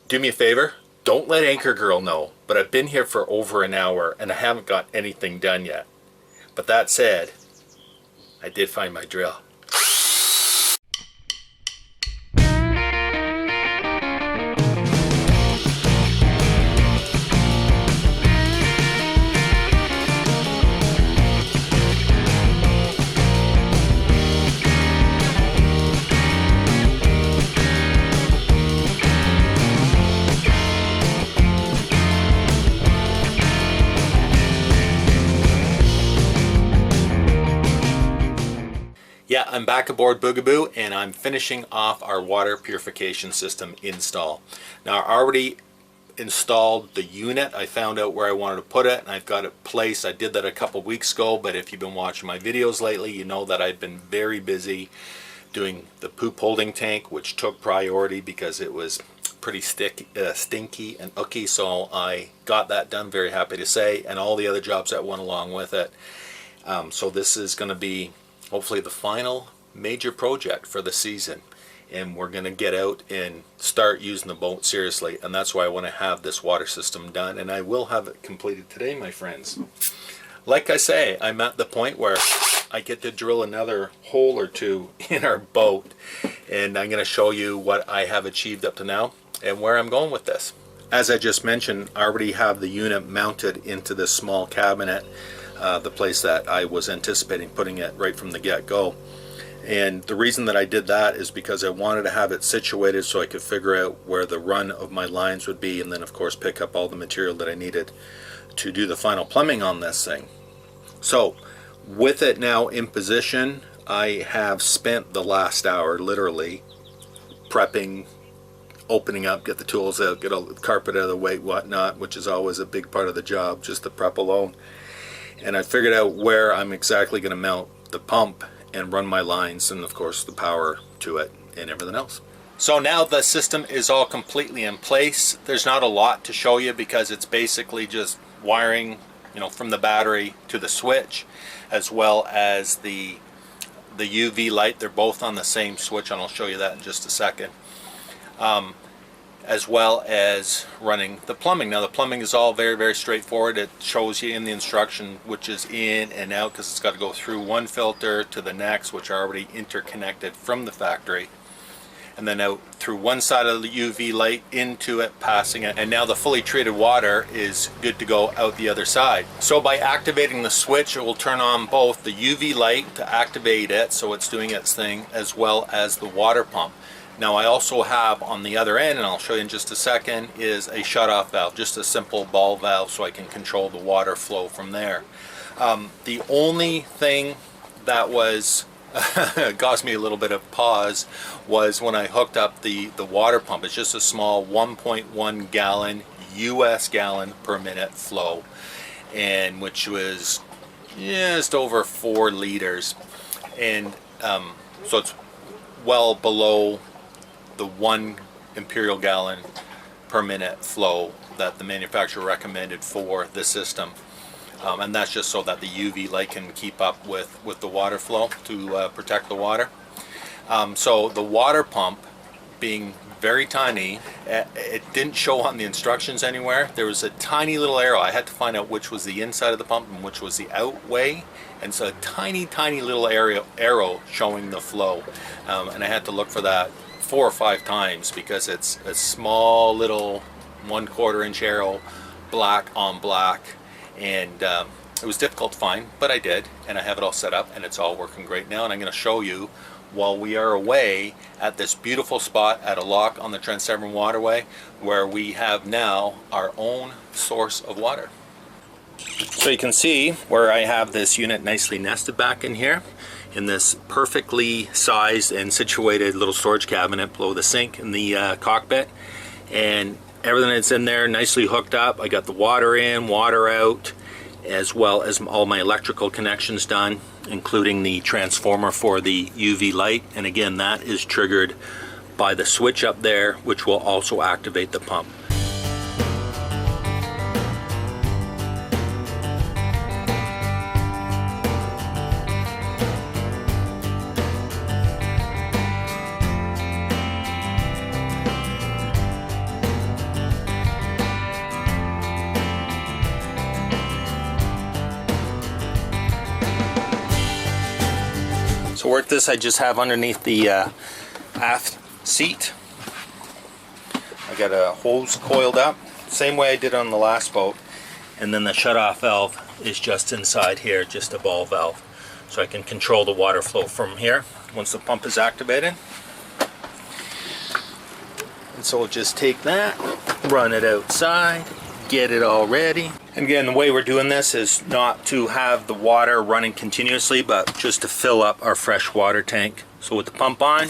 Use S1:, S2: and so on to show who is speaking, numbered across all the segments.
S1: Do me a favor, don't let Anchor Girl know, but I've been here for over an hour and I haven't got anything done yet. But that said, I did find my drill. Yeah, I'm back aboard Boogaboo and I'm finishing off our water purification system install. Now I already installed the unit. I found out where I wanted to put it and I've got it placed. I did that a couple weeks ago, but if you've been watching my videos lately, you know that I've been very busy doing the poop holding tank, which took priority because it was pretty stinky and ooky, so I got that done, very happy to say, and all the other jobs that went along with it. So this is going to be hopefully the final major project for the season, and we're going to get out and start using the boat seriously, and that's why I want to have this water system done, and I will have it completed today, my friends. Like I say, I'm at the point where I get to drill another hole or two in our boat, and I'm going to show you what I have achieved up to now and where I'm going with this. As I just mentioned, I already have the unit mounted into this small cabinet, the place that I was anticipating putting it right from the get-go. And the reason that I did that is because I wanted to have it situated so I could figure out where the run of my lines would be, and then of course pick up all the material that I needed to do the final plumbing on this thing. So with it now in position, I have spent the last hour literally prepping, opening up, get the tools out, get all the carpet out of the way, whatnot, which is always a big part of the job, just the prep alone. And I figured out where I'm exactly going to mount the pump and run my lines, and of course the power to it and everything else. So now the system is all completely in place. There's not a lot to show you because it's basically just wiring, you know, from the battery to the switch, as well as the UV light. They're both on the same switch, and I'll show you that in just a second. As well as running the plumbing. Now the plumbing is all very, very straightforward. It shows you in the instruction which is in and out, because it's got to go through one filter to the next, which are already interconnected from the factory, and then out through one side of the UV light into it, passing it, and now the fully treated water is good to go out the other side. So by activating the switch, it will turn on both the UV light to activate it so it's doing its thing, as well as the water pump. Now I also have on the other end, and I'll show you in just a second, is a shut-off valve, just a simple ball valve, so I can control the water flow from there. The only thing that was caused me a little bit of pause was when I hooked up the water pump. It's just a small 1.1 gallon US gallon per minute flow, and which was just over 4 liters, and so it's well below the 1 imperial gallon per minute flow that the manufacturer recommended for the system, and that's just so that the UV light can keep up with the water flow to protect the water. So the water pump, being very tiny, it didn't show on the instructions anywhere. There was a tiny little arrow. I had to find out which was the inside of the pump and which was the out way, and so a tiny little arrow showing the flow, and I had to look for that 4 or 5 times because it's a small little 1/4 inch arrow, black on black, and it was difficult to find, but I did, and I have it all set up and it's all working great now. And I'm going to show you while we are away at this beautiful spot at a lock on the Trent Severn Waterway, where we have now our own source of water. So you can see where I have this unit nicely nested back in here, in this perfectly sized and situated little storage cabinet below the sink in the cockpit, and everything that's in there nicely hooked up. I got the water in, water out, as well as all my electrical connections done, including the transformer for the UV light, and again that is triggered by the switch up there, which will also activate the pump. To work this, I just have underneath the aft seat, I got a hose coiled up, same way I did on the last boat, and then the shut-off valve is just inside here, just a ball valve, so I can control the water flow from here once the pump is activated. And so we'll just take that, run it outside, get it all ready. And again, the way we're doing this is not to have the water running continuously, but just to fill up our fresh water tank. So with the pump on,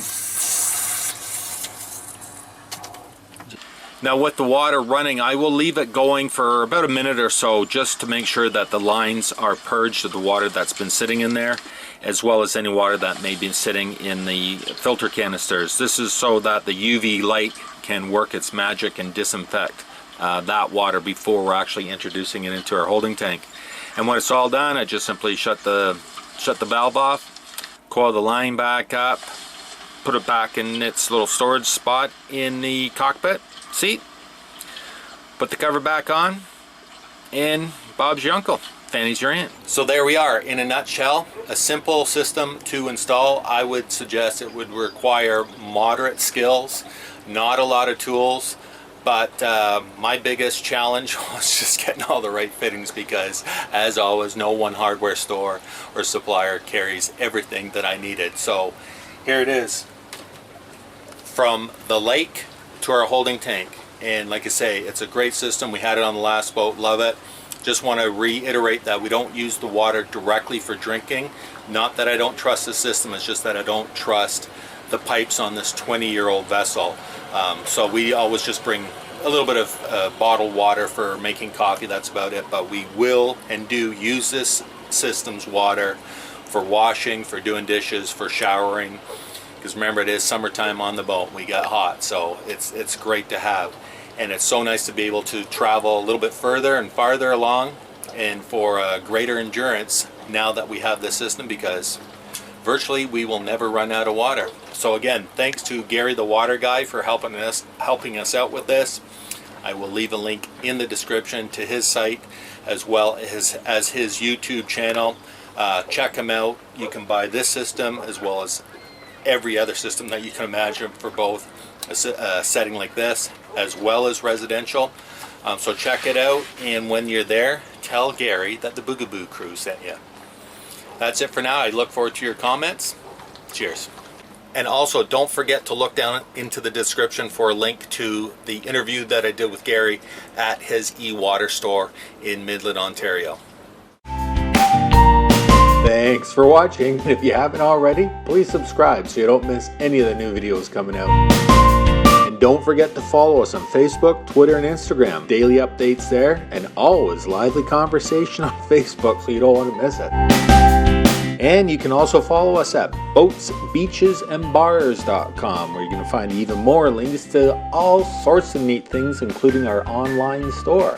S1: now with the water running, I will leave it going for about a minute or so just to make sure that the lines are purged of the water that's been sitting in there, as well as any water that may be sitting in the filter canisters. This is so that the UV light can work its magic and disinfect that water before we're actually introducing it into our holding tank. And when it's all done, I just simply shut the valve off, coil the line back up, put it back in its little storage spot in the cockpit seat, put the cover back on, and Bob's your uncle. Fanny's your aunt. So there we are, in a nutshell, a simple system to install. I would suggest it would require moderate skills, not a lot of tools, but my biggest challenge was just getting all the right fittings, because as always, no one hardware store or supplier carries everything that I needed. So here it is, from the lake to our holding tank. And like I say, it's a great system. We had it on the last boat, love it. Just want to reiterate that we don't use the water directly for drinking. Not that I don't trust the system, it's just that I don't trust the pipes on this 20-year-old vessel. So we always just bring a little bit of bottled water for making coffee, that's about it. But we will and do use this system's water for washing, for doing dishes, for showering. Because remember, it is summertime on the boat, we got hot, so it's great to have. And it's so nice to be able to travel a little bit further and farther along, and for greater endurance now that we have this system, because virtually we will never run out of water. So again, thanks to Gary the water guy for helping us out with this. I will leave a link in the description to his site, as well as his YouTube channel. Check him out. You can buy this system as well as every other system that you can imagine for both a setting like this as well as residential. So check it out, and when you're there, tell Gary that the Boogaboo crew sent you. That's it for now. I look forward to your comments. Cheers. And also, don't forget to look down into the description for a link to the interview that I did with Gary at his e-water store in Midland, Ontario.
S2: Thanks for watching. If you haven't already, please subscribe so you don't miss any of the new videos coming out. And don't forget to follow us on Facebook, Twitter, and Instagram. Daily updates there, and always lively conversation on Facebook, so you don't want to miss it. And you can also follow us at boatsbeachesandbars.com, where you're going to find even more links to all sorts of neat things, including our online store.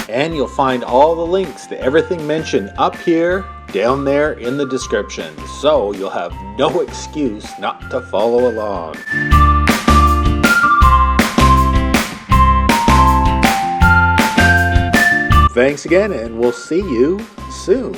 S2: And you'll find all the links to everything mentioned up here, down there in the description. So you'll have no excuse not to follow along. Thanks again, and we'll see you soon.